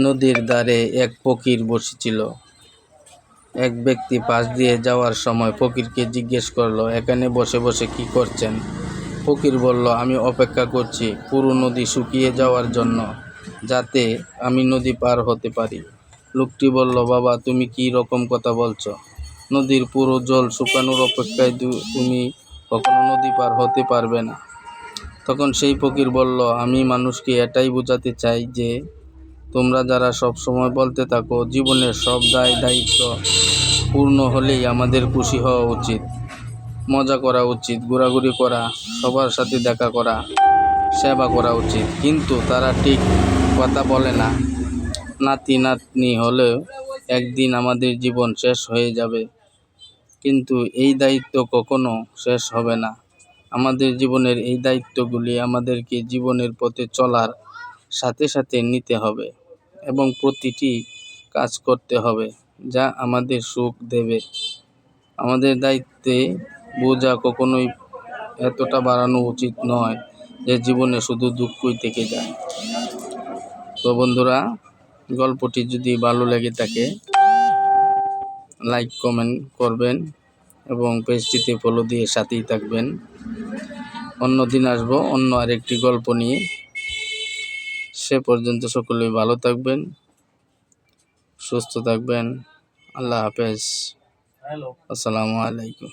নদীর ধারে এক ফকির বসেছিল। এক ব্যক্তি পাশ দিয়ে যাওয়ার সময় ফকিরকে জিজ্ঞেস করলো, এখানে বসে বসে কি করছেন? ফকির বলল, আমি অপেক্ষা করছি পুরো নদী শুকিয়ে যাওয়ার জন্য, যাতে আমি নদী পার হতে পারি। লোকটি বলল, বাবা, তুমি কি রকম কথা বলছো? নদীর পুরো জল শুকানোর অপেক্ষায় তুমি কখনো নদী পার হতে পারবে না। তখন সেই ফকির বলল, আমি মানুষকে এটাই বোঝাতে চাই যে তোমরা যারা সব সময় বলতে থাকো জীবনের সব দায়িত্ব পূর্ণ হলেই আমাদের খুশি হওয়া উচিত, মজা করা উচিত, ঘোরাঘুরি করা, সবার সাথে দেখা করা, সেবা করা উচিত, কিন্তু তারা ঠিক কথা বলে না। নাতি নাতনি হলেও একদিন আমাদের জীবন শেষ হয়ে যাবে, কিন্তু এই দায়িত্ব কখনো শেষ হবে না। আমাদের জীবনের এই দায়িত্বগুলি আমাদেরকে জীবনের পথে চলার সাথে সাথে নিতে হবে এবং প্রতিটি কাজ করতে হবে যা আমাদের সুখ দেবে। আমাদের দায়িত্বে বোঝা কখনোই এতটা বাড়ানো উচিত নয় যে জীবনে শুধু দুঃখই থেকে যায়। তো বন্ধুরা, গল্পটি যদি ভালো লেগে থাকে লাইক কমেন্ট করবেন এবং পেজটিতে ফলো দিয়ে সাথেই থাকবেন। অন্য দিন আসবো অন্য আরেকটি গল্প নিয়ে। সে পর্যন্ত সকলেই ভালো থাকবেন, সুস্থ থাকবেন। আল্লাহ হাফেজ। আসসালামু আলাইকুম।